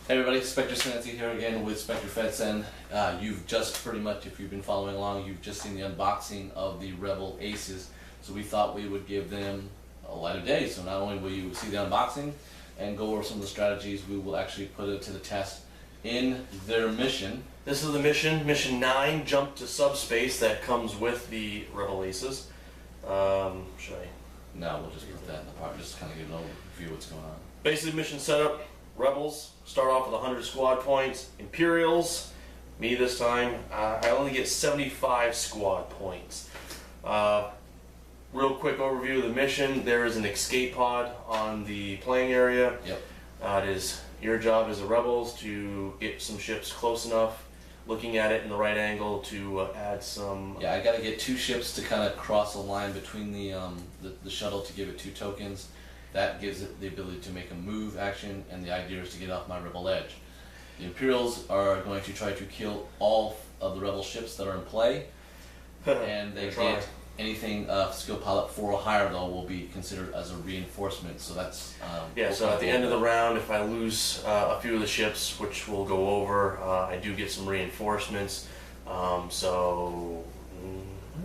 Hey everybody, Spectre Studios here again with Spectre Feds, and you've just pretty much, if you've been following along, you've just seen the unboxing of the Rebel Aces. So we thought we would give them a light of day. So not only will you see the unboxing and go over some of the strategies, we will actually put it to the test in their mission. This is the mission 9, jump to subspace, that comes with the Rebel Aces. Should I? No, we'll just put that in the part, just kind of give an overview of what's going on. Basically, mission setup: Rebels start off with 100 squad points. Imperials, me this time, I only get 75 squad points. Real quick overview of the mission: there is an escape pod on the playing area. Yep. It is your job as the Rebels to get some ships close enough, looking at it in the right angle, to add some. Yeah, I got to get 2 ships to kind of cross a line between the shuttle to give it 2 tokens. That gives it the ability to make a move action, and the idea is to get off my Rebel edge. The Imperials are going to try to kill all of the Rebel ships that are in play, and they get anything skill pilot 4 or higher though will be considered as a reinforcement. So that's yeah. So at the end of the round, if I lose a few of the ships, which we'll go over, I do get some reinforcements. So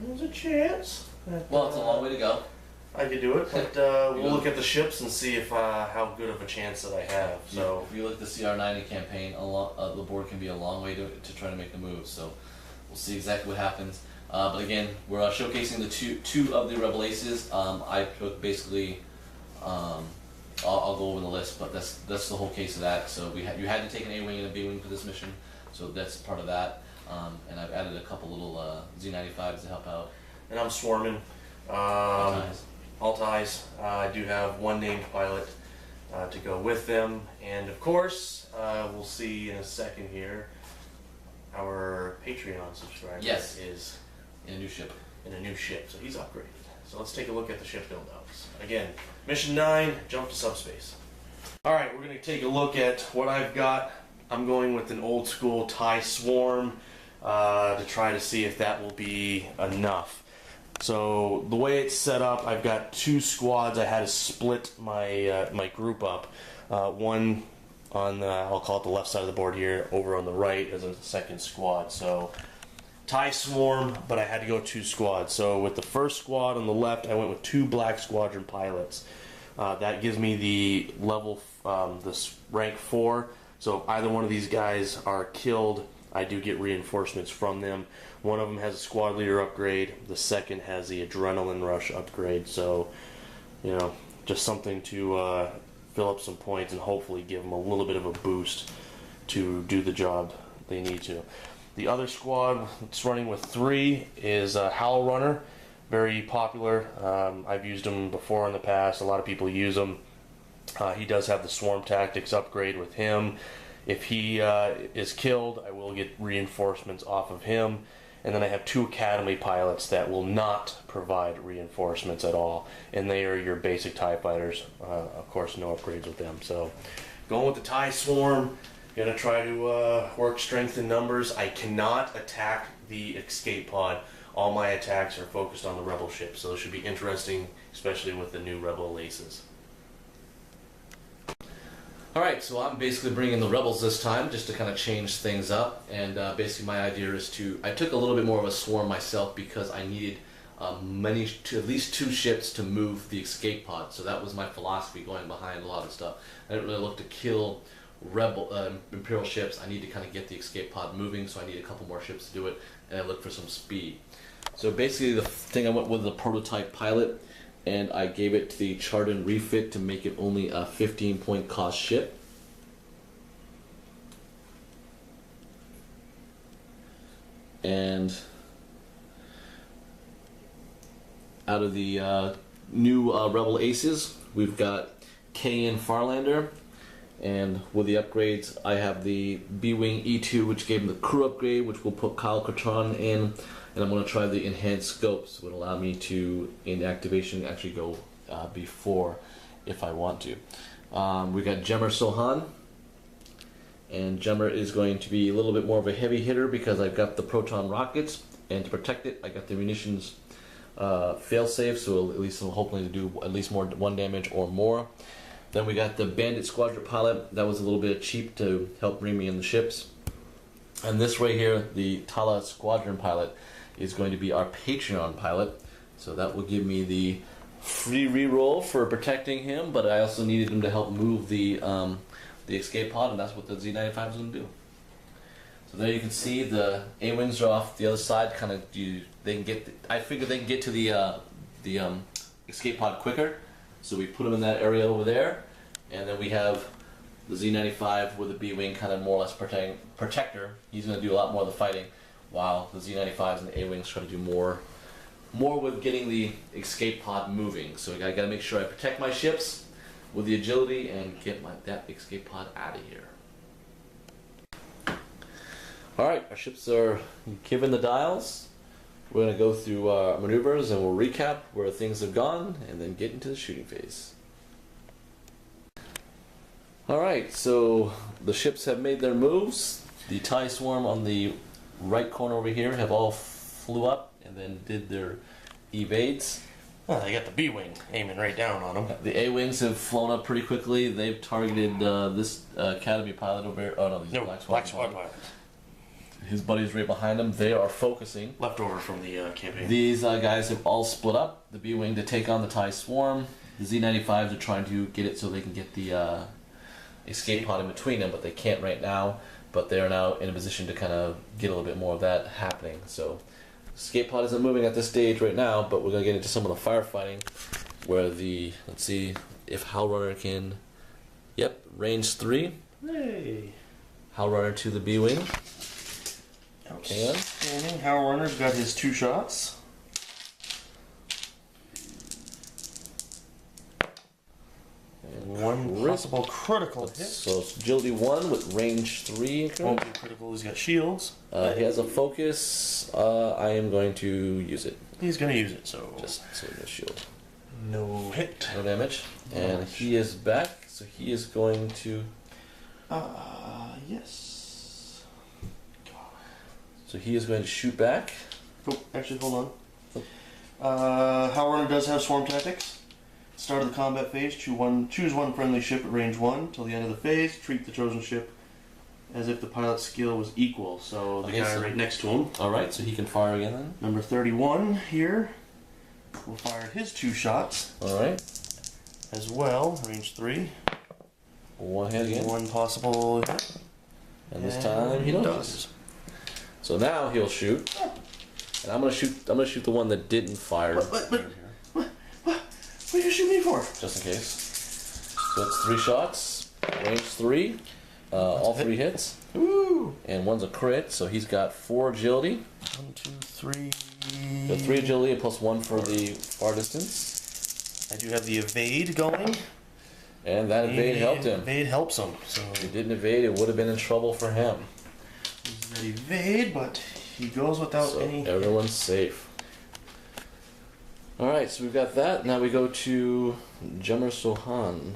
there's a chance. Well, it's a long way to go. I could do it, but we'll look at the ships and see if how good of a chance that I have. So if you look at the CR90 campaign, the board can be a long way to try to make a move. So we'll see exactly what happens. But again, we're showcasing the two of the Rebel Aces. I took basically, I'll go over the list, but that's the whole case of that. So you had to take an A-wing and a B-wing for this mission, so that's part of that. And I've added a couple little Z95s to help out. And I'm swarming. All ties. I do have 1 named pilot to go with them, and of course, we'll see in a second here. Our Patreon subscriber is in a new ship. So he's upgraded. So let's take a look at the ship build-outs. Again, mission 9, jump to subspace. All right, we're going to take a look at what I've got. I'm going with an old school TIE Swarm to try to see if that will be enough. So the way it's set up, I've got 2 squads. I had to split my my group up. One on the, I'll call it the left side of the board here, over on the right as a second squad. So TIE Swarm, but I had to go 2 squads. So with the first squad on the left, I went with 2 Black Squadron pilots. That gives me the level, this rank 4. So if either one of these guys are killed, I do get reinforcements from them. One of them has a squad leader upgrade. The second has the adrenaline rush upgrade. So, you know, just something to fill up some points and hopefully give them a little bit of a boost to do the job they need to. The other squad that's running with 3 is Howl Runner. Very popular. I've used him before in the past. A lot of people use him. He does have the Swarm Tactics upgrade with him. If he is killed, I will get reinforcements off of him. And then I have 2 Academy pilots that will not provide reinforcements at all. And they are your basic TIE fighters. Of course, no upgrades with them. So going with the TIE Swarm, gonna try to work strength in numbers. I cannot attack the escape pod. All my attacks are focused on the Rebel ship. So it should be interesting, especially with the new Rebel Aces. Alright, so I'm basically bringing the Rebels this time, just to kind of change things up, and basically my idea is I took a little bit more of a swarm myself because I needed at least 2 ships to move the escape pod, so that was my philosophy going behind a lot of stuff. I didn't really look to kill Imperial ships. I need to kind of get the escape pod moving, so I need a couple more ships to do it, and I look for some speed. So basically the thing I went with the prototype pilot, and I gave it to the chart and refit to make it only a 15-point cost ship. And out of the new Rebel Aces, we've got KN Farlander, and with the upgrades, I have the B-Wing E2, which gave him the crew upgrade, which will put Kyle Katarn in. And I'm going to try the enhanced scopes, which would allow me to, in activation, actually go before if I want to. We got Jemmer Sohan, and Jemmer is going to be a little bit more of a heavy hitter because I've got the proton rockets, and to protect it, I got the munitions fail-safe, so at least I'm hoping to do at least 1 damage or more. Then we got the Bandit Squadron pilot. That was a little bit cheap to help bring me in the ships. And this right here, the Tala Squadron pilot, is going to be our Patreon pilot. So that will give me the free reroll for protecting him, but I also needed him to help move the escape pod, and that's what the Z95 is going to do. So there you can see the A-wings are off the other side. Kind of, they can get. I figured they can get to the escape pod quicker, so we put them in that area over there, and then we have the Z95 with the B-wing kind of more or less protector. He's going to do a lot more of the fighting, while the Z95s and the A-wings try to do more with getting the escape pod moving. So I got to make sure I protect my ships with the agility and get that escape pod out of here. Alright, our ships are given the dials. We're going to go through our maneuvers and we'll recap where things have gone and then get into the shooting phase. Alright, so the ships have made their moves. The TIE Swarm on the right corner over here have all flew up and then did their evades. Oh, they got the B-wing aiming right down on them. The A-wings have flown up pretty quickly. They've targeted this Academy pilot over here. Oh no, these Black Squad pilot. His buddies right behind him. They are focusing. Leftover from the campaign. These guys have all split up. The B-wing to take on the TIE Swarm. The Z95s are trying to get it so they can get the escape pod in between them, but they can't right now. But they are now in a position to kind of get a little bit more of that happening. So escape pod isn't moving at this stage right now, but we're going to get into some of the firefighting where let's see if Howl Runner can, range 3. Hey. Howl Runner to the B-wing. Outstanding. Howl Runner's got his 2 shots. And one possible critical hit. So it's agility 1 with range 3. Won't be critical, he's got shields. He has a focus. I am going to use it. He's going to use it, so... Just so he has shield. No hit. No damage. And he is back, so he is going to... yes. So he is going to shoot back. Oh, actually, hold on. Howl Runner does have swarm tactics. Start of the combat phase, choose one friendly ship at range 1 till the end of the phase. Treat the chosen ship as if the pilot's skill was equal. So the guy right next to him. Alright, so he can fire again then. Number 31 here will fire his 2 shots. Alright. As well, range 3. One hit again. One possible hit. And this time he does. So now he'll shoot. And I'm gonna shoot the one that didn't fire. What are you shooting me for? Just in case. So it's 3 shots, range 3, all 3 hits. Woo! And one's a crit, so he's got 4 agility. 1, 2, 3. So 3 agility plus 1 for the far distance. I do have the evade going. And that evade helped him. Evade helps him. So if he didn't evade, it would have been in trouble for him. He's that evade, but he goes without any. Everyone's safe. Alright, so we've got that. Now we go to Jummer Sohan.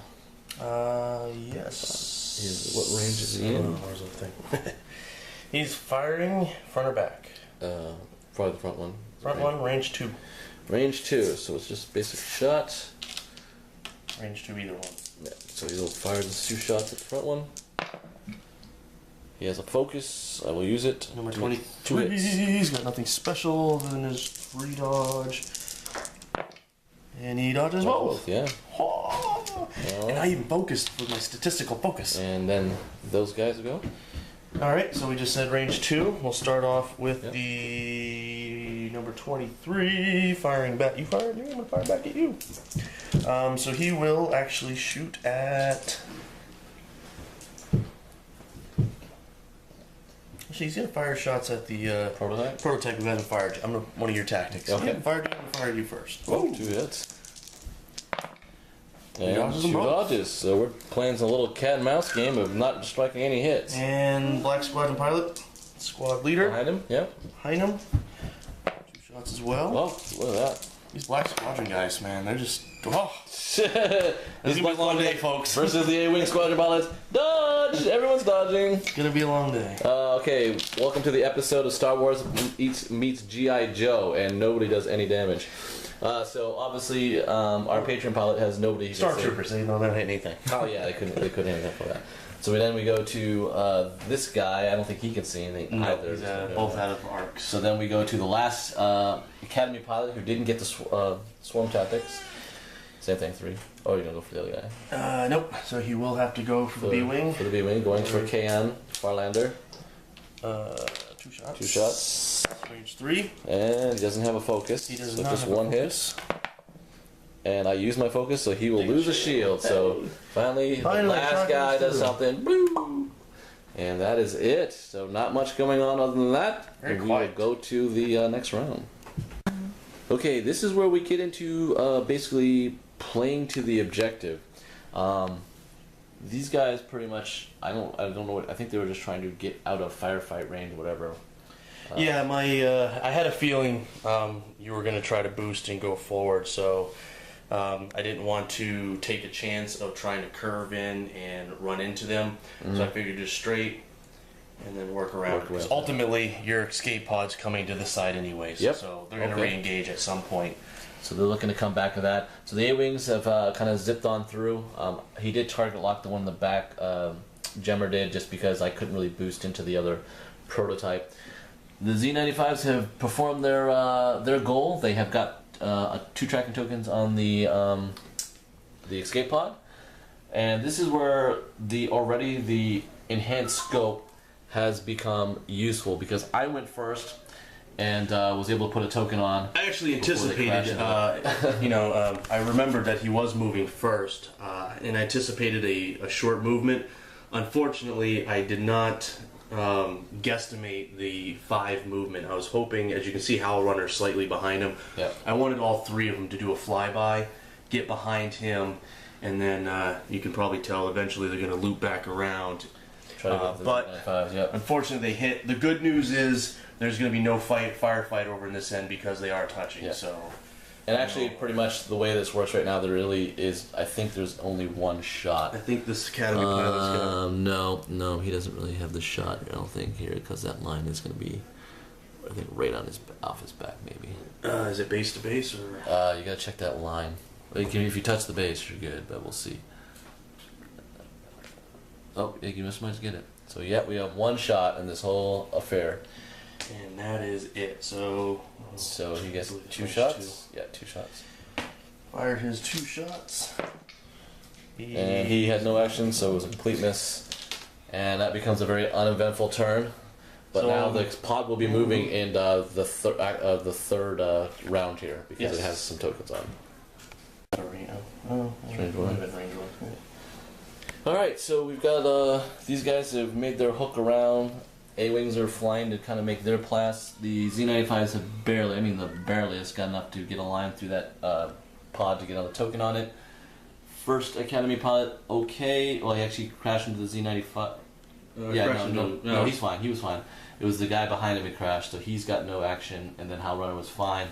Yes. What range is he in? Where's the thing? He's firing front or back? Probably the front one. Front one, range 2. Range 2, so it's just basic shot. Range 2, either one. Yeah, so he'll fire the 2 shots at the front one. He has a focus. I will use it. Number 23. He's got nothing special other than his 3 dodge. And he dodges both. Yeah. Oh. And I even focused with my statistical focus. And then those guys go. Alright, so we just said range 2. We'll start off with the number 23 firing back. You fired? I'm going to fire back at you. So he will actually shoot at... Actually, he's going to fire shots at the Prototype? Prototype we haven't fired. I'm one of your tactics. Okay. I haven't fired you, I'm going to fire you first. Oh, 2 hits. And dodges 2 them both. dodges. So we're playing a little cat and mouse game of not striking any hits. And Black Squadron Pilot, squad leader. Behind him, yep. Behind him. 2 shots as well. Oh, look at that. These Black Squadron guys, man, they're just... Oh. This It's gonna be a long day, folks. Versus the A-Wing Squadron pilots. Dodge! Everyone's dodging. It's gonna be a long day. Okay, welcome to the episode of Star Wars meets G.I. Joe, and nobody does any damage. So obviously, our Patreon pilot has nobody. Star Troopers, they don't hit anything. Oh yeah, they couldn't hit anything for that. So then we go to this guy. I don't think he can see anything either. He's both out of arcs. So then we go to the last Academy pilot who didn't get the swarm tactics. Same thing, 3. Oh, you're gonna go for the other guy? Nope. So he will have to go for the B-wing. For the B-wing, going for KN Farlander. 2 shots. 2 shots. Range 3. And he doesn't have a focus. He does so not just have one a hit. And I use my focus, so he will lose a shield. So finally, the last guy does something. Boo! And that is it. So not much going on other than that. Very we quiet. will go to the next round. Okay, this is where we get into basically playing to the objective. These guys pretty much, I don't know what, I think they were just trying to get out of firefight range, whatever. Yeah, I had a feeling you were going to try to boost and go forward, so I didn't want to take a chance of trying to curve in and run into them. So I figured just straight and then work around. Because ultimately, your escape pod's coming to the side anyways, so they're going to re-engage at some point. So they're looking to come back to that. So the A-Wings have kind of zipped on through. He did target lock the one in the back. Jemmer did, just because I couldn't really boost into the other prototype. The Z95s have performed their goal. They have got 2 tracking tokens on the escape pod, and this is where the enhanced scope has become useful, because I went first and was able to put a token on. I actually anticipated, I remembered that he was moving first, and I anticipated a short movement. Unfortunately, I did not guesstimate the 5 movement. I was hoping, as you can see, Howl Runner slightly behind him. Yep. I wanted all 3 of them to do a flyby, get behind him, and then you can probably tell eventually they're going to loop back around. But unfortunately, they hit. The good news is there's going to be no firefight over in this end because they are touching. Yeah. So. And actually, pretty much the way this works right now, there really is. I think there's only 1 shot. I think this Academy pilot's gonna. No, he doesn't really have the shot. I don't think here, because that line is going to be, I think, right on off his back, maybe. Is it base to base or? You got to check that line. If you touch the base, you're good, but we'll see. Oh, you just might get it. So yeah, we have 1 shot in this whole affair. And that is it. So he gets 2 shots? Yeah, 2 shots. Fired his 2 shots. And he had no action, so it was a complete miss. And that becomes a very uneventful turn. But so, now the pod will be moving in the third round here, because it has some tokens on. Alright, so we've got these guys have made their hook around. A-Wings are flying to kind of make their pass. The Z95s have barely has got enough to get a line through that pod to get on the token on it. First Academy pilot, okay. Well, he actually crashed into the Z95. No, he's fine. He was fine. It was the guy behind him who crashed, so he's got no action, and then Hal Runner was fine.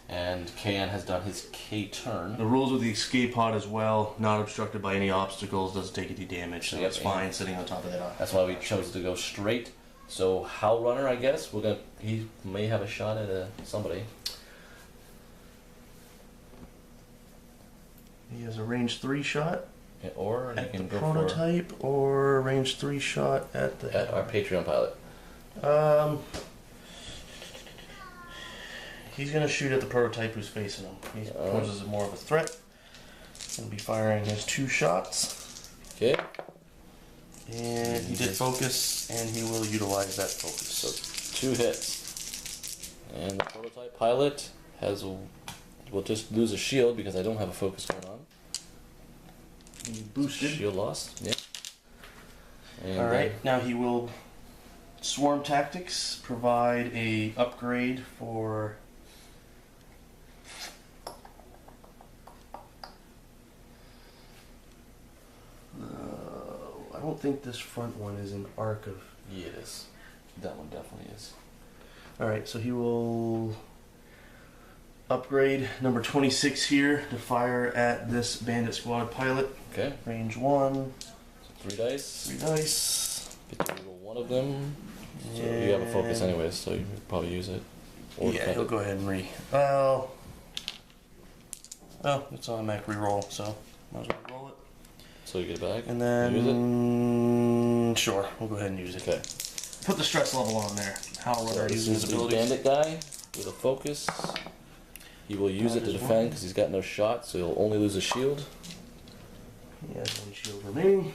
And KN has done his K-turn. The rules with the escape pod as well, not obstructed by any obstacles, doesn't take any damage, so it's fine sitting on top of that. That's why we chose to go straight. So Hal Runner, I guess, he may have a shot at somebody. He has a range 3 shot. Yeah, or at the prototype, or a range 3 shot at our Patreon pilot. He's going to shoot at the prototype who's facing him. He poses more of a threat. Going to be firing his 2 shots. Okay. And he did focus, and he will utilize that focus. So 2 hits. And the prototype pilot will just lose a shield because I don't have a focus going on. He boosted. Shield lost. Yeah. Alright, now he will Swarm Tactics, provide a upgrade for I don't think this front one is an arc of... Yeah, it is. That one definitely is. Alright, so he will upgrade number 26 here to fire at this bandit squad pilot. Okay. Range 1. So 3 dice. 3 dice. Get to roll one of them. So you have a focus anyways, so you could probably use it. Or Yeah, he'll go ahead and well, it's automatic reroll, so might as well roll it. So you get it back. And then use it. Sure, we'll go ahead and use it. Okay. Put the stress level on there. Howl Runner This using is his the abilities. bandit guy with a focus. He will use it to defend because he's got no shot, so he'll only lose a shield. He has 1 shield remaining.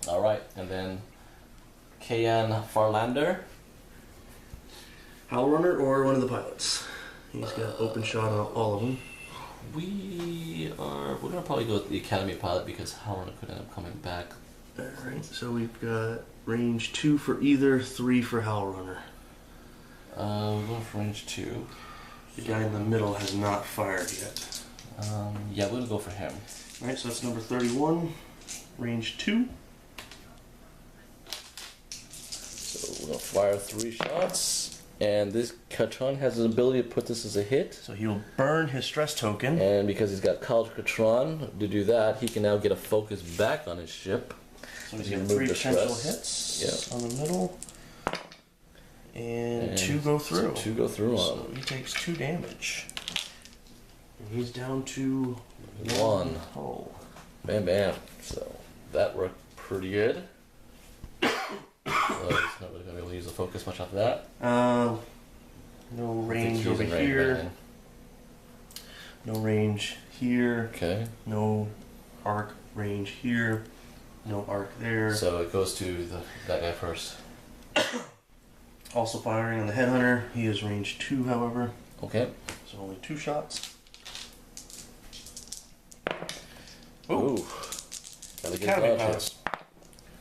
Alright, and then KN Farlander. Howl Runner or one of the pilots. He's got open shot on all of them. We're gonna probably go with the Academy pilot because Howard could end up coming back. Alright, so we've got range 2 for either, 3 for Howl Runner. We're going for range 2. The guy in the middle has not fired yet. Yeah, we're gonna go for him. Alright, so that's number 31. Range 2. So we're gonna fire 3 shots. And this Katron has the ability to put this as a hit. So he'll burn his stress token. And because he's got College Katron to do that, he can now get a focus back on his ship. So he's You got remove 3 the potential stress. hits on the middle. And 2 go through. So 2 go through on So him. he takes 2 damage. And he's down to 1. Oh. Bam bam. So that worked pretty good. So he's not really gonna be able to use the focus much after that. No I think range he's over in range here. right No range here. Okay. No arc range here. No arc there. So it goes to that guy first. Also firing on the headhunter. He is range 2, however. Okay. So only 2 shots. Ooh. Gotta get Academy dodge pilots. hits.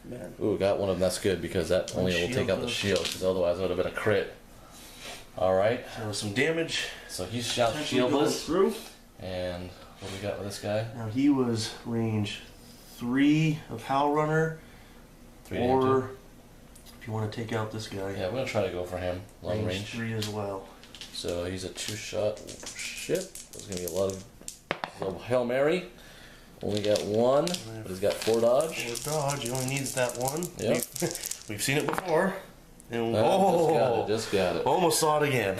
Man. Ooh, got one of them. That's good because that only will take out the shield because otherwise it would have been a crit. Alright. So some damage. So he's shot Potentially going shieldless. through. And what do we got with this guy? Now he was range 3 of Howl Runner. 3 Or if you want to take out this guy. Yeah, we're gonna try to go for him. Long range. 3 as well. So he's a 2-shot ship. There's gonna be a lot of so Hail Mary. Only got 1, but he's got 4 dodge. 4 dodge. He only needs that 1. Yep. We've seen it before. And Just got it. almost saw it again.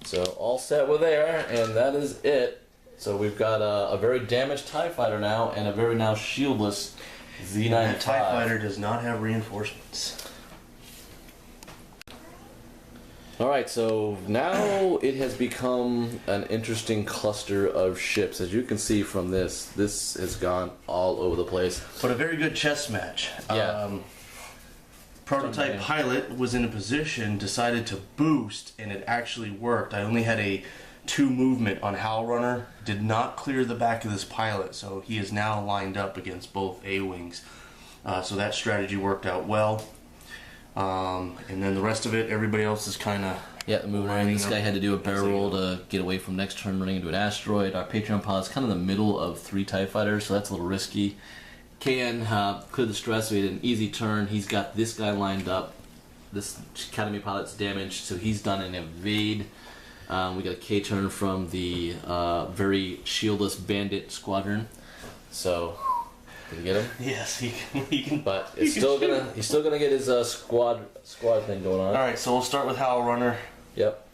So all set with there, and that is it. So we've got a very damaged TIE fighter now, and a very now shieldless Z95. That TIE fighter does not have reinforcements. Alright, so now it has become an interesting cluster of ships. As you can see from this has gone all over the place. But a very good chess match. Yeah. Prototype pilot was in a position, decided to boost, and it actually worked. I only had a 2 movement on Howl Runner, did not clear the back of this pilot, so he is now lined up against both A-wings. So that strategy worked out well. And then the rest of it, everybody else is kind of Moving around. This guy had to do a barrel roll to get away from next turn running into an asteroid. Our Patreon pilot's kind of in the middle of 3 TIE fighters, so that's a little risky. KN cleared the stress, so he had an easy turn. He's got this guy lined up. This Academy pilot's damaged, so he's done an evade. We got a K turn from the very shieldless bandit squadron. So, did you get him? Yes, he can. But he's still gonna get his squad thing going on. All right, so we'll start with Howl Runner. Yep.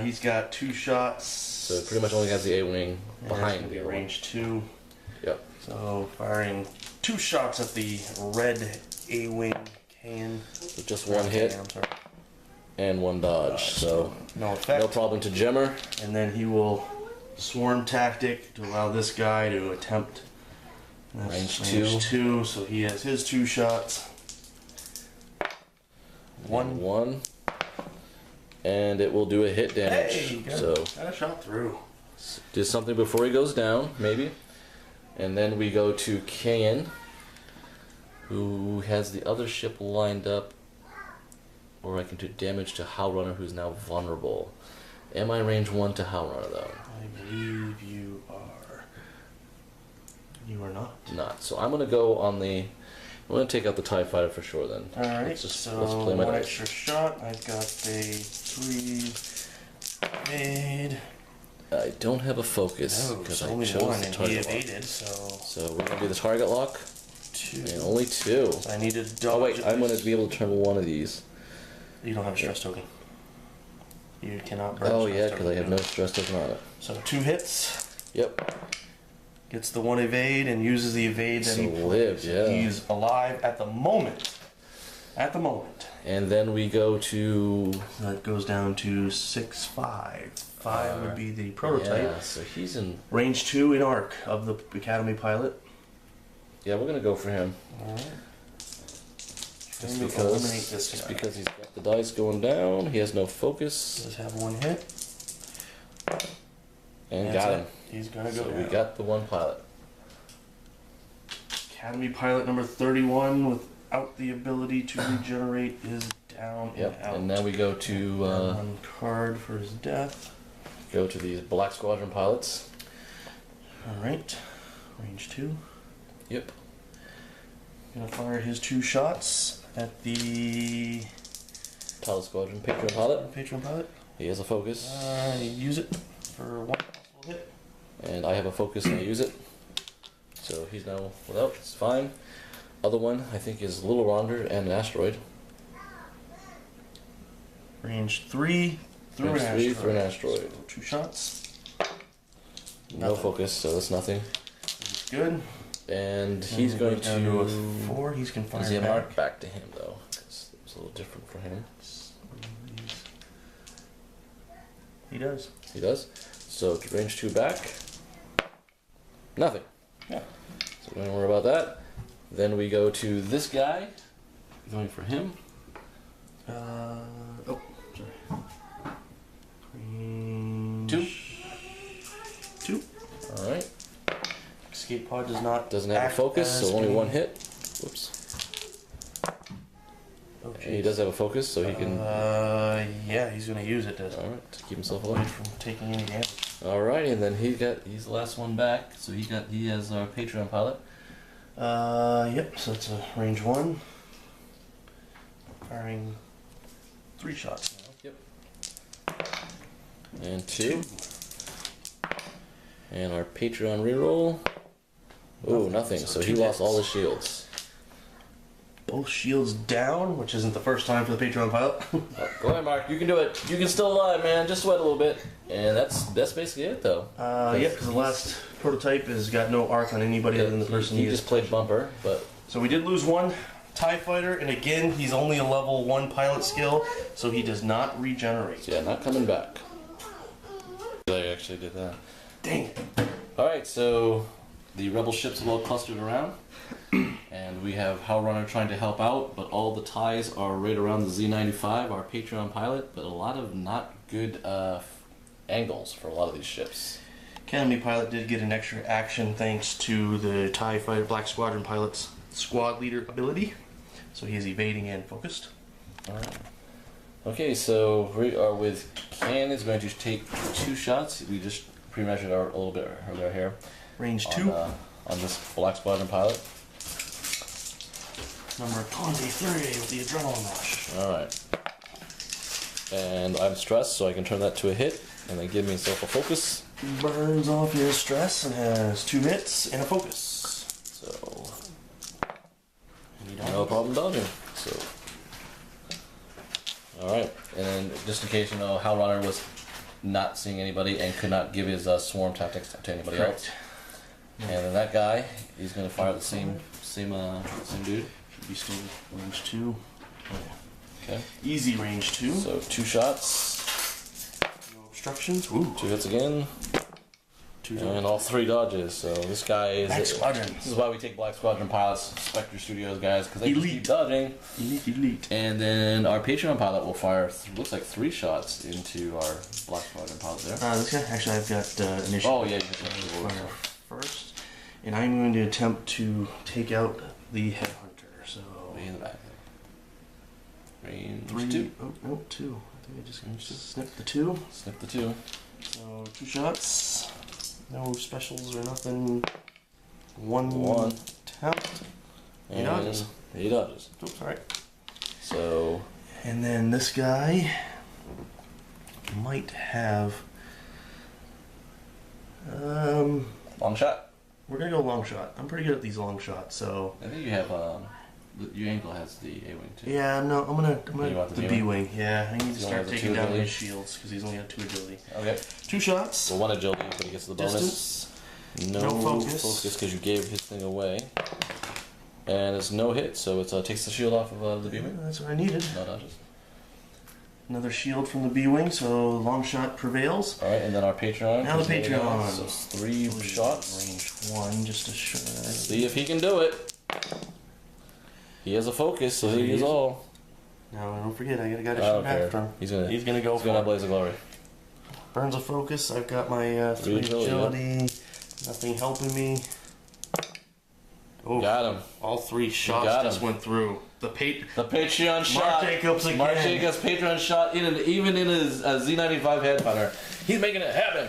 He's got 2 shots. So pretty much only has the A-wing behind the the range 2. Yep. So firing 2 shots at the red A-wing can. So just 1 hit I'm sorry. and 1 dodge. So No effect. no problem to Jemmer. And then he will swarm tactic to allow this guy to attempt Range 2. So he has his 2 shots. 1. And it will do a hit damage. Hey, So got a shot through. do something before he goes down, maybe. And then we go to Kayan, who has the other ship lined up, or I can do damage to Howl Runner, who's now vulnerable. Am I range 1 to Howl Runner, though? I believe you are. You are not. Not. So I'm going to go on the... I'm going to take out the TIE Fighter for sure, then. Alright, Let's so play my one dice. extra shot. I've got a 3, Evade. I don't have a focus No, because so I only chose one, the and he target lock. evaded. So we're gonna do the target lock, 2. and only 2. I need to dodge. Oh wait, I'm gonna be able to turn one of these. You don't have a stress token. You cannot burn. Oh stress yeah, because I token. have no stress token on it. So 2 hits. Yep. Gets the 1 evade and uses the evade that So he live, plays. yeah. He's alive at the moment. At the moment. And then we go to. That goes down to 6, 5. 5 would be the prototype. Yeah, so he's in. Range 2 in arc of the Academy pilot. Yeah, we're gonna go for him. Alright. Just Eliminate this just guy. because he's got the dice going down, he has no focus, Does have 1 hit. and That's got it. him. He's gonna go So down. we got the one pilot. Academy pilot number 31 without the ability to regenerate is down Yep. and out. And now we go to 1 card for his death. these Black Squadron pilots. Alright. Range 2. Yep. Gonna fire his 2 shots at the Pilot Squadron Patron pilot. patron pilot. He has a focus, Use it for 1 possible hit. and I have a focus, and I use it. So he's now without. It's fine. Other one I think is Little Ronder and an asteroid. Range 3 through Range an 3 asteroid. through an asteroid. So 2 shots. No Nothing. focus, so that's nothing. He's good. And he's And going goes down to a to. 4. He's can fire Does he have back. mark back to him though? 'Cause it's a little different for him. He does. He does. So to range 2 back. Nothing. Yeah. So don't worry about that. Then we go to this guy. Going for him. Oh, sorry. Range 2. 2. Alright. Escape pod does not. Doesn't have a act focus, as so only a- 1 hit. Whoops. Oh, And he jeez. does have a focus, so he can. Yeah, he's gonna use it to Alright, to keep himself avoid alive. from taking any damage. Alright, and then he's the last one back, so he has our Patreon pilot. Yep. So it's a range 1. Firing 3 shots now. And 2. And our Patreon reroll. Oh, nothing. So he 2 lost all his hits. shields. Both shields down, which isn't the first time for the Patreon pilot. Oh, go ahead, Mark. You can do it. You can still alive, man. Just sweat a little bit. And that's basically it, though. Yep, because the last prototype has got no arc on anybody other than the person he he just played bumper, but So we did lose 1 TIE fighter, and again, he's only a level 1 pilot skill, so he does not regenerate. yeah, not coming back. I actually did that. Dang it. All right, so the rebel ships are all clustered around, and we have Howlrunner trying to help out, but all the ties are right around the Z95, our Patreon pilot, but a lot of not good angles for a lot of these ships. Academy pilot did get an extra action thanks to the TIE fighter Black Squadron pilot's squad leader ability, so he's evading and focused. All right. Okay, so we are with Can is going to take 2 shots. We just pre-measured a little bit earlier here. Range 2. On this Black Squadron pilot. Number 23 with the adrenaline rush. Alright. And I'm stressed, so I can turn that to a hit, and then give myself a focus. Burns off his stress and has 2 hits and a focus. So, And he no dodges. problem dodging. So, alright. And then, just in case you know, Howlrunner was not seeing anybody and could not give his swarm tactics to anybody else. Correct. And then that guy, he's going to fire at the same dude. Should be still range 2. Okay. Easy range 2. So 2 shots, No obstructions. Ooh. 2 hits again, 2 and all 3 dodges. So this guy is. Black Squadron. This is why we take Black Squadron pilots, Spectre Studios guys, because they just Elite. keep dodging. Elite. And then our Patreon pilot will fire, looks like 3 shots into our Black Squadron pilot there. This guy, actually, I've got initiative. Oh, yeah, Fire first. And I'm going to attempt to take out the headhunter. So. Way in the back. Range 3. 2. Oh, no, 2. I think I just snip the 2. Snip the 2. So 2 shots. No specials or nothing. 1 attempt. He And dodges. He dodges. Oops, alright. So, And then this guy might have. Long shot. We're gonna go long shot. I'm pretty good at these long shots, so. I think you have your ankle has the A-wing too. Yeah, no, I'm gonna You want the the B-wing. Yeah, I need to So you start want the taking two down agility? his shields because he's only got 2 agility. Okay. 2 shots. Well, 1 agility, but he gets the bonus. Distance. No focus. because you gave his thing away. And it's no hit, so it takes the shield off of the B-wing. That's what I needed. No dodges. Another shield from the B-wing, so long shot prevails. All right, and then our Patreon. Now the Patreon. So it's 3 shots. Range 1, just a shot. See if he can do it. He has a focus, so he is all. Now don't forget, I gotta I shoot don't care. after him. He's gonna go he's for gonna it. blaze of glory. Burns a focus. I've got my 3 agility, agility. Nothing helping me. Oh, Got him. all 3 shots got just him. went through. The Patreon shot. Jacobs again. Mark Jacobs Patreon shot even in his Z95 headhunter. He's making it happen.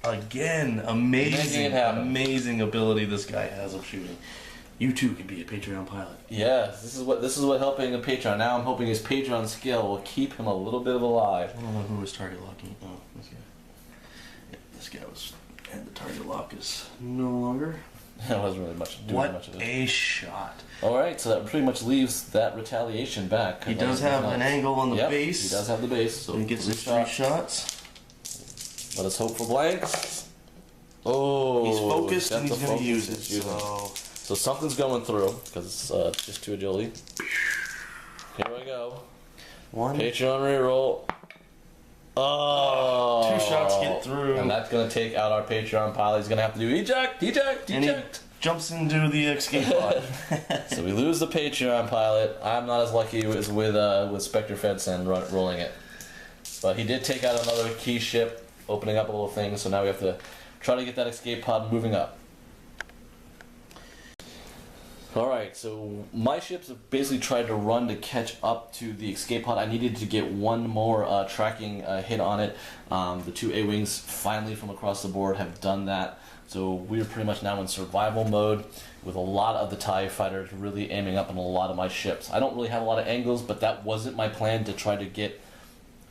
Again, Making amazing, it happen. amazing ability this guy has of shooting. You too could be a Patreon pilot. Yes, this is what helping a Patreon. Now I'm hoping his Patreon skill will keep him a little bit alive. I don't know who was target locking. Oh, this guy. Yeah, this guy was. And the target lock is no longer. That wasn't really much doing What much of it. a shot! All right, so that pretty much leaves that retaliation back. He does have an angle on the Yep, base. He does have the base, so He gets 3 his 3 shots. Let us hope for blanks. Oh, He's focused got and the he's going to focus. use it. He's using it. So So something's going through because it's just 2 agility. Here we go. 1. Patreon reroll. Oh, 2 shots get through. and that's gonna take out our Patreon pilot. He's gonna have to do eject, eject, And he eject. jumps into the escape pod. So we lose the Patreon pilot. I'm not as lucky as with Spectre Fedson rolling it, but he did take out another key ship, opening up a little thing. So now we have to try to get that escape pod moving up. Alright, so my ships have basically tried to run to catch up to the escape pod. I needed to get one more tracking hit on it. The 2 A-Wings finally from across the board have done that. So we're pretty much now in survival mode with a lot of the TIE fighters really aiming up on a lot of my ships. I don't really have a lot of angles, but that wasn't my plan to try to get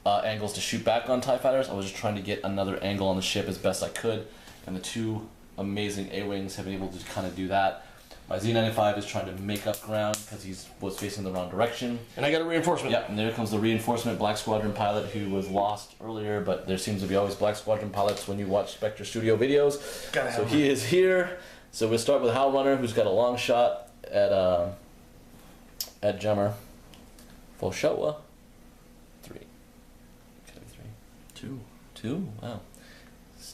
angles to shoot back on TIE fighters. I was just trying to get another angle on the ship as best I could, and the 2 amazing A-Wings have been able to kind of do that. My Z95 is trying to make up ground because he was facing the wrong direction. And I got a reinforcement. Yep, and there comes the reinforcement Black Squadron pilot who was lost earlier, but there seems to be always Black Squadron pilots when you watch Spectre Studio videos. Gotta So have he him. is here. So we'll start with Hal Runner, who's got a long shot at Gemmer. For Showa. 3. Okay, 3. 2. 2? Wow.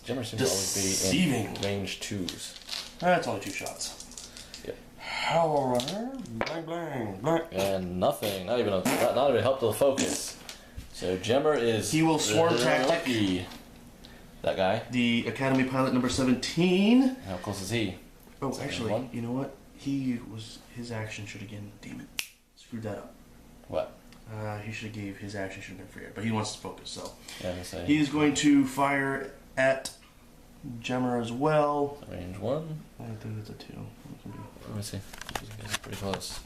Gemmer seems to Deceiving. always be in range 2s. That's only 2 shots. Yep. Hello, runner. Bang, bang, bang. And nothing. Not even help to the focus. So Gemmer is. He will swarm tactic. lucky. That guy. The Academy pilot number 17. How close is he? Oh, Is that actually, one? you know what? His action should have given. Damn it. Screwed that up. What? He should have gave his action should have been freer, but he wants to focus, so. Yeah, I'm gonna say. He is going to fire at Gemmer as well. Range 1. I think it's a 2. It can be- Let me see. He's pretty close.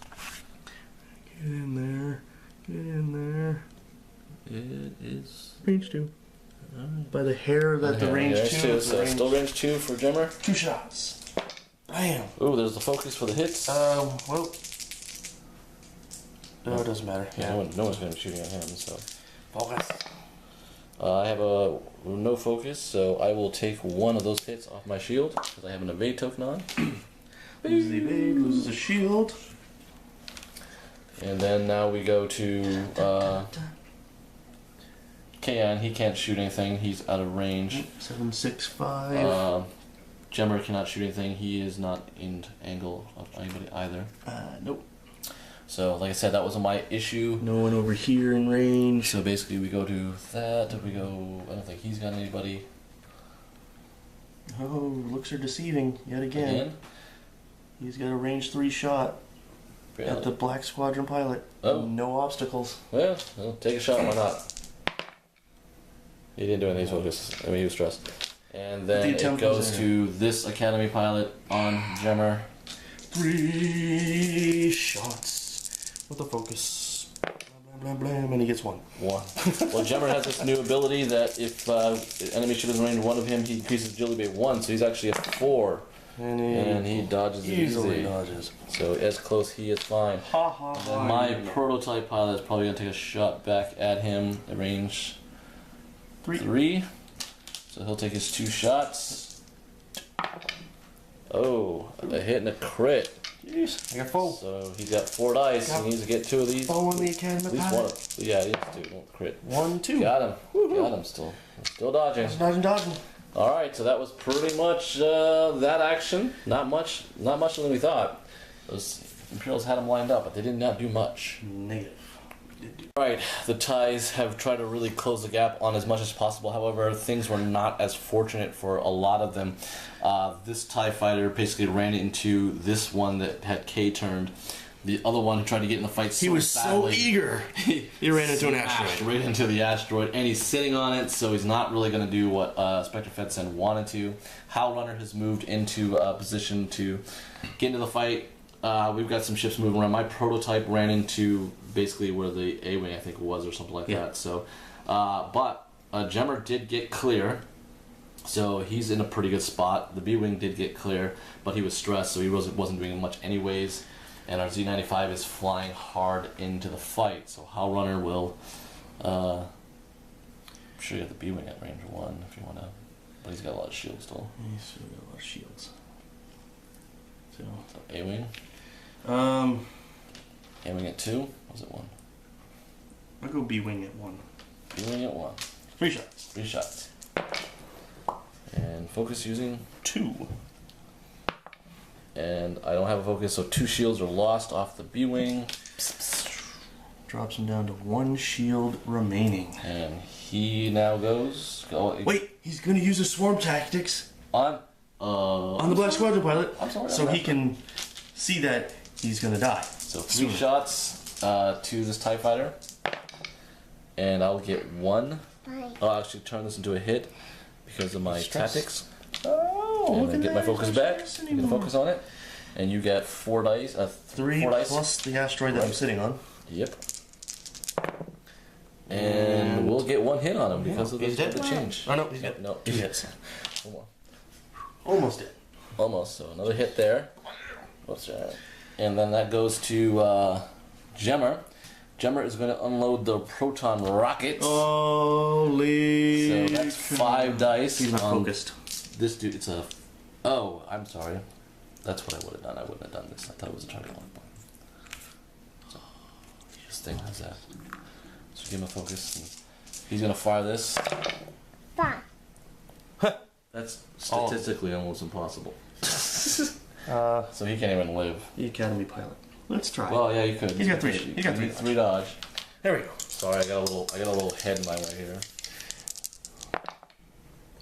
Get in there. Get in there. It is. Range 2. By the hair that the range 2 is. So still range 2 for Gemmer. 2 shots. Bam. Ooh, there's the focus for the hits. Well. No, it doesn't matter. Yeah, no one's going to be shooting at him, so. Focus. I have a no focus, so I will take one of those hits off my shield because I have an evade token on. Loses the evade, loses the shield. And then now we go to Kayan. He can't shoot anything. He's out of range. 7, 6, 5. Gemmer cannot shoot anything. He is not in angle of anybody either. Nope. So, like I said, that wasn't my issue. No one over here in range. So basically, we go to that. We go. I don't think he's got anybody. Oh, looks are deceiving yet again. Again. He's got a range 3 shot Really? at the Black Squadron pilot. Oh. No obstacles. Well, take a shot. Why not? He didn't do anything. He was focused. I mean, he was stressed. And then The it attempt goes was to this Academy pilot on Gemmer. 3 shots with a focus. Blam, blam, and he gets 1. 1. Well, Gemmer has this new ability that if enemy ship is in range 1 of him, he increases agility by 1, so he's actually at 4. And he dodges it easily. easy. Dodges. So as close, he is fine. Ha ha And ha. then my prototype pilot is probably going to take a shot back at him at range 3. So he'll take his 2 shots. Oh, a hit and a crit. Jeez, I got 4. So he's got 4 dice. He needs to get 2 of these. 4 on the Academy At least pilot. 1. Yeah, he needs 2. Won't crit. 1, 2. Got him. Woohoo. Got him still. Still dodging. Dodging. All right, so that was pretty much that action. Not much than we thought. Those Imperials had them lined up, but they did not do much. Negative. All right, the Ties have tried to really close the gap on as much as possible. However, things were not as fortunate for a lot of them. This TIE fighter basically ran into this one that had K turned. The other one tried to get in the fight. He was badly. so eager. He ran into an asteroid. Right into the asteroid, and he's sitting on it, so he's not really going to do what Spectre Fedsen wanted to. Howl Runner has moved into a position to get into the fight. We've got some ships moving around. My prototype ran into basically where the A-Wing, I think, was, or something like that. So, but Gemmer did get clear, so he's in a pretty good spot. The B-Wing did get clear, but he was stressed, so he wasn't doing much anyways. And our Z95 is flying hard into the fight, so Howl Runner will. I'm sure you have the B-Wing at range 1 if you want to, but he's got a lot of shields still. He's still got a lot of shields. So A-Wing. A-Wing at 2. Was it 1? I'll go B-Wing at 1. B-Wing at 1. 3 shots. 3 shots. And focus using 2. And I don't have a focus, so 2 shields are lost off the B-Wing. Drops him down to 1 shield remaining. And he now goes. Wait, he's going to use his swarm tactics on the Black Squadron pilot, I'm sorry, so he can see that he's going to die. So 3 shots to this TIE fighter. And I'll get 1. I'll actually turn this into a hit because of my tactics. Oh, And then get my focus back. You can focus on it. And you get 4 dice. 3 4 dice. plus the asteroid that I'm sitting on. Yep. And we'll get 1 hit on him because of the change. Oh, no, he's dead. No, 2 hits. 1 more. Almost dead. Almost. So another hit there. What's that? And then that goes to Gemmer. Gemmer is going to unload the proton rockets. Holy. So that's 5 dice. He's not focused. This dude, it's a. Oh, I'm sorry. That's what I would have done. I wouldn't have done this. I thought it was a target lock button. So, this thing has that. So give him a focus. And he's going to fire this. That's statistically almost impossible. So he can't even live. The Academy pilot. Let's try. Well, yeah, you could. He's got 3. He's got 3. 3 dodge. There we go. Sorry, I got a little head in my way here.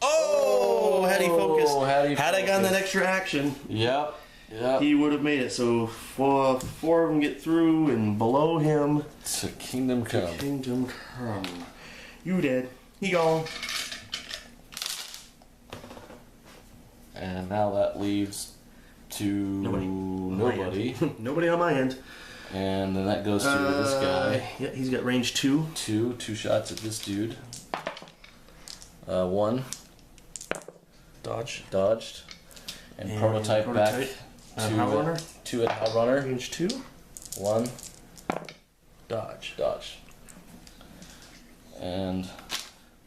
Oh, had he focused. Had I gotten that focused. extra action, Yep. he would have made it. So 4 of them get through, and below him, To Kingdom Come. Kingdom Come. You dead. He gone. And now that leaves to nobody. Nobody on my end. And then that goes to this guy. Yeah, he's got range 2. 2 shots at this dude. 1 dodged. And prototype back to Howl Runner. 2 at Howl Runner. Range 2. 1 Dodge. And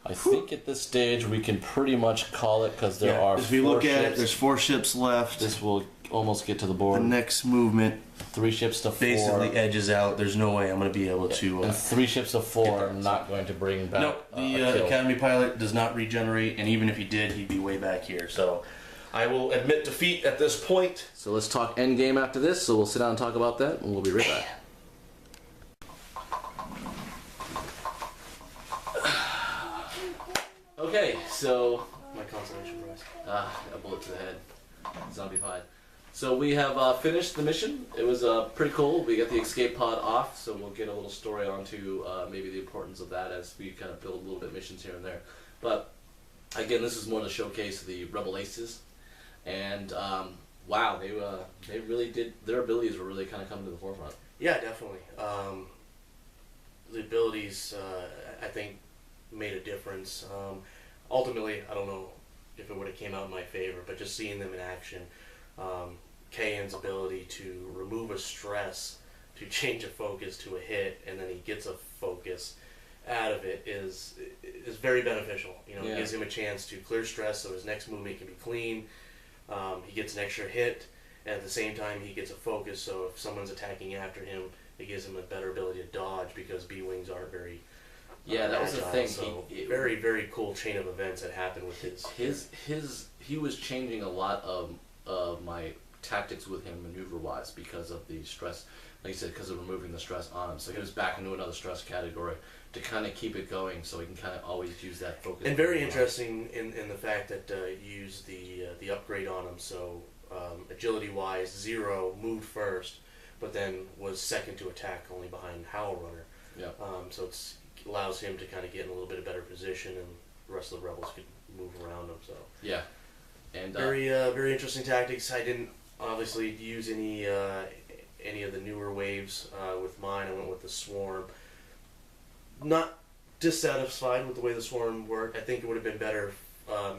I think at this stage we can pretty much call it because there are. If you 4 look at ships. it, there's 4 ships left. This will almost get to the The board. next movement 3 ships to 4. basically edges out. There's no way I'm going to be able to. And 3 ships of 4 are not going to bring back. No, the Academy pilot does not regenerate, and even if he did, he'd be way back here. So I will admit defeat at this point. So let's talk endgame after this. So we'll sit down and talk about that, and we'll be right back. Okay, so My consolation prize. a bullet to the head, zombified. So we have finished the mission. It was pretty cool. We got the escape pod off, so we'll get a little story onto maybe the importance of that as we kind of build a little bit missions here and there. But again, this is more to showcase the Rebel Aces, and wow, they really did. Their abilities were really kind of coming to the forefront. Yeah, definitely. The abilities, I think, made a difference. Ultimately, I don't know if it would have came out in my favor, but just seeing them in action, Kayan's ability to remove a stress, to change a focus to a hit, and then he gets a focus out of it is very beneficial. You know, Yeah. It gives him a chance to clear stress, so his next movement can be clean. He gets an extra hit, and at the same time, he gets a focus. So if someone's attacking after him, it gives him a better ability to dodge because B wings aren't very that was the agile. thing. So very, very cool chain of events that happened with He was changing a lot of my tactics with him maneuver wise because of the stress, like you said, because of removing the stress on him. So he was back into another stress category to kind of keep it going, so he can kind of always use that focus. And very interesting in the fact that you used the upgrade on him. So agility wise, 0 moved first, but then was second to attack, only behind Howl Runner. Yeah. So it allows him to kind of get in a little bit of better position, and the rest of the rebels could move around him. So yeah, and very interesting tactics. I didn't obviously use any of the newer waves with mine. I went with the Swarm. Not dissatisfied with the way the Swarm worked. I think it would have been better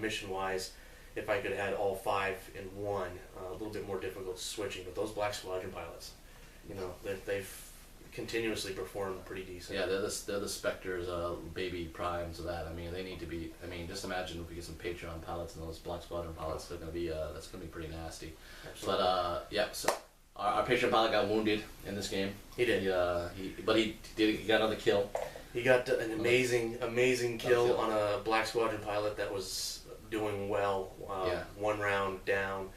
mission-wise if I could have had all 5 in one. A little bit more difficult switching, but those Black Squadron pilots, you know, they've continuously performed pretty decent. yeah, they're the Spectre's baby primes of that. I mean, they need to be. I mean, just imagine if we get some Patreon pilots and those Black Squadron pilots. They're gonna be that's gonna be pretty nasty. Absolutely. But yeah, so our Patreon pilot got wounded in this game. He did. He got another kill. He got an amazing kill kill. on a Black Squadron pilot that was doing well. Yeah. 1 round down.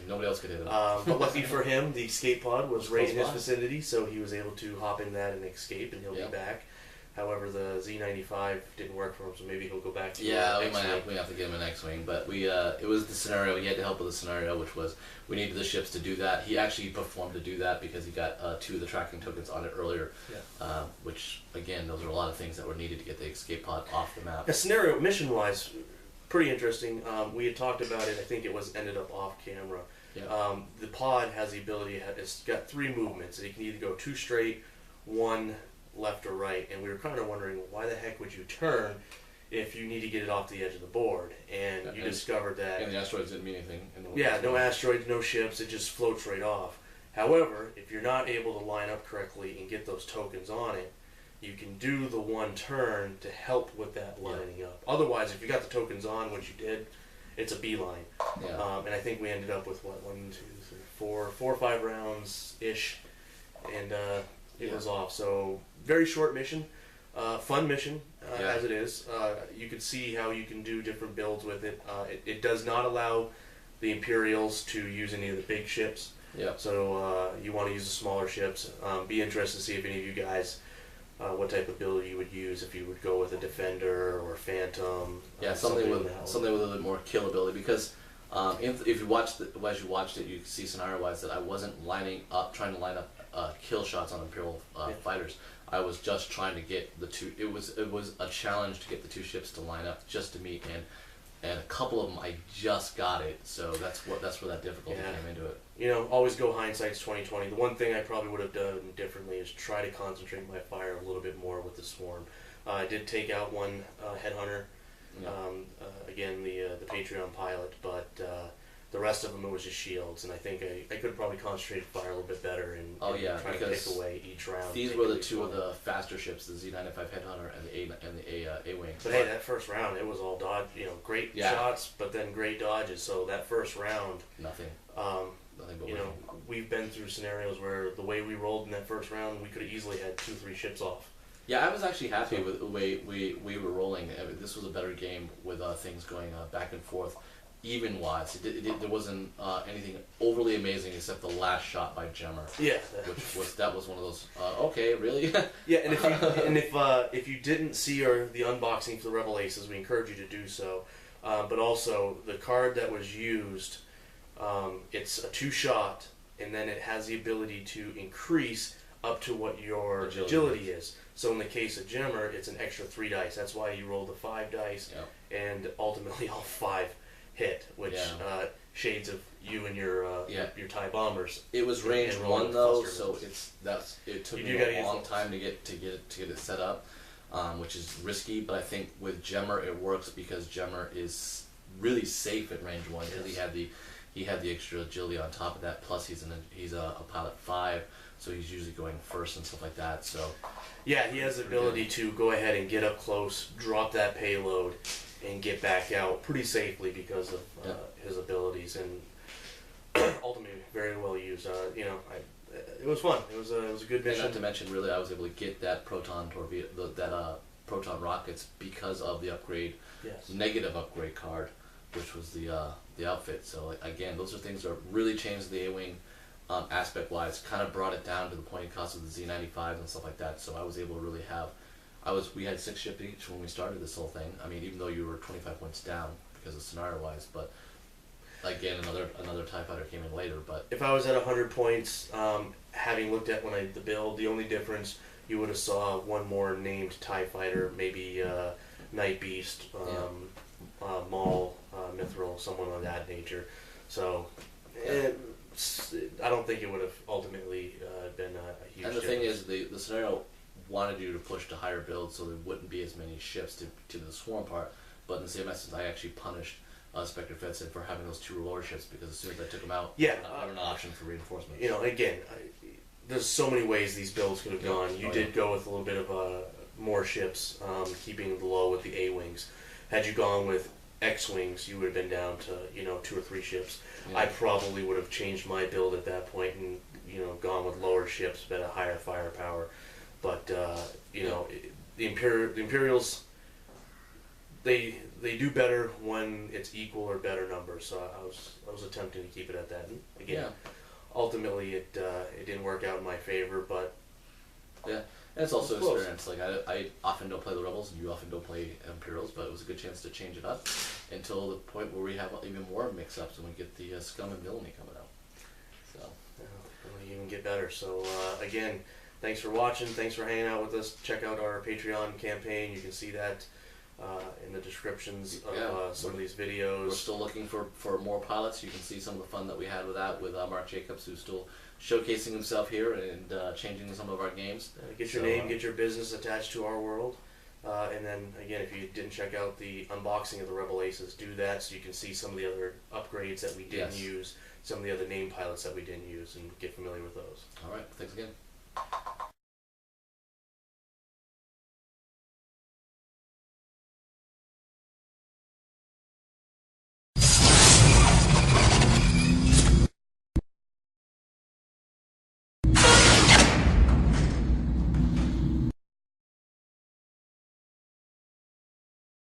Nobody else could hit him. But lucky for him, the escape pod was right in his by. vicinity, so he was able to hop in that and escape, and he'll Yeah. be back. However, the Z95 didn't work for him, so maybe he'll go back to Yeah, we X-Wing. have to give him an X-wing, but it was the scenario. He had to help with the scenario, which was we needed the ships to do that. He actually performed to do that because he got 2 of the tracking tokens on it earlier, which again, those are a lot of things that were needed to get the escape pod off the map. A scenario, mission-wise, pretty interesting. We had talked about it. I think it was ended up off camera. Yeah. The pod has the ability. It's got 3 movements, and you can either go 2 straight, 1 left or right. And we were kind of wondering, why the heck would you turn if you need to get it off the edge of the board? And you discovered that. And the asteroids didn't mean anything. No asteroids, no ships. It just floats right off. However, if you're not able to line up correctly and get those tokens on it, you can do the 1 turn to help with that lining up. Otherwise, if you got the tokens on, which you did, it's a beeline. Yeah. And I think we ended up with 4 or 5 rounds ish, and it was off. So very short mission, fun mission as it is. You can see how you can do different builds with it. It does not allow the Imperials to use any of the big ships. Yeah. So you want to use the smaller ships. Be interested to see if any of you guys. What type of ability you would use if you would go with a Defender or Phantom? Yeah, something with a little bit more kill ability, because if you watched as you watched it, you could see scenario wise that I wasn't trying to line up kill shots on Imperial fighters. I was just trying to get the 2. It was a challenge to get the 2 ships to line up just to meet, and a couple of them I just got it. So that's where that difficulty came into it. You know, always go hindsight's 20/20. The one thing I probably would have done differently is try to concentrate my fire a little bit more with the Swarm. I did take out 1 headhunter, again the Patreon pilot, but the rest of them it was just shields, and I think I could probably concentrate fire a little bit better and try to pick away each round. These were the 2 of the faster ships, the Z95 headhunter and the A-wing. But hey, that first round it was all dodge. You know, great shots, but then great dodges. So that first round, nothing. Nothing but we've been through scenarios where the way we rolled in that first round, we could have easily had 2-3 ships off. Yeah, I was actually happy with the way we were rolling. I mean, this was a better game with things going back and forth, even wise. There wasn't anything overly amazing except the last shot by Gemmer. Yeah, that was one of those. Okay, really? Yeah, and if you didn't see the unboxing for the Rebel Aces, we encourage you to do so. But also the card that was used. It's a 2-shot, and then it has the ability to increase up to what your agility is. So in the case of Gemmer, it's an extra 3 dice. That's why you roll the 5 dice, and ultimately all 5 hit, which shades of you and your your TIE bombers. It was range and 1 though, cluster so missiles. it took You me do gotta a get long close. time to get it set up, which is risky. But I think with Gemmer it works because Gemmer is really safe at range 1 because he had the extra agility on top of that. Plus he's a pilot 5, so he's usually going first and stuff like that. So Yeah, he has the ability to go ahead and get up close, drop that payload, and get back out pretty safely because of his abilities, and ultimately very well used. You know, it was fun. It was a good and mission. not to mention, really, I was able to get that proton torpedo, proton rockets because of the upgrade, Yes. negative upgrade card, which was the outfit. So like, again, those are things that really changed the A-wing aspect wise. Kind of brought it down to the pointing cost of the Z95 and stuff like that. So I was able to really have. We had 6 ships each when we started this whole thing. I mean, even though you were 25 points down because of scenario wise, but again, another TIE fighter came in later. But If I was at 100 points, having looked at the build, the only difference you would have saw one more named TIE fighter, maybe Night Beast, Maul, Mithril, someone of that nature. So I don't think it would have ultimately been a huge and the difference. thing is, the scenario wanted you to push to higher builds so there wouldn't be as many ships to the swarm part. But in the same essence, I actually punished Spectre Fedson for having those 2 roller ships because as soon as I took them out, Yeah, I had an option for reinforcements. you know, again, there's so many ways these builds could have gone. You did go with a little bit of more ships, keeping the low with the A-wings. Had you gone with X-wings, you would have been down to 2 or 3 ships. Yeah. I probably would have changed my build at that point and gone with lower ships but a higher firepower. But the Imperials, they do better when it's equal or better numbers. So I was attempting to keep it at that. And again, ultimately it didn't work out in my favor, but Yeah, and it's also It's close. experience. Like I often don't play the Rebels, and you often don't play Imperials, but it was a good chance to change it up until the point where we have even more mix-ups and we get the Scum and Villainy coming out. So it'll even get better. So again, thanks for watching. Thanks for hanging out with us. Check out our Patreon campaign. You can see that in the descriptions of some of these videos. we're still looking for more pilots. You can see some of the fun that we had with that with Mark Jacobs, who's still showcasing himself here and changing some of our games. Get your name, get your business attached to our world. And then again, if you didn't check out the unboxing of the Rebel Aces, do that so you can see some of the other upgrades that we didn't use, some of the other name pilots that we didn't use, and get familiar with those. All right, thanks again.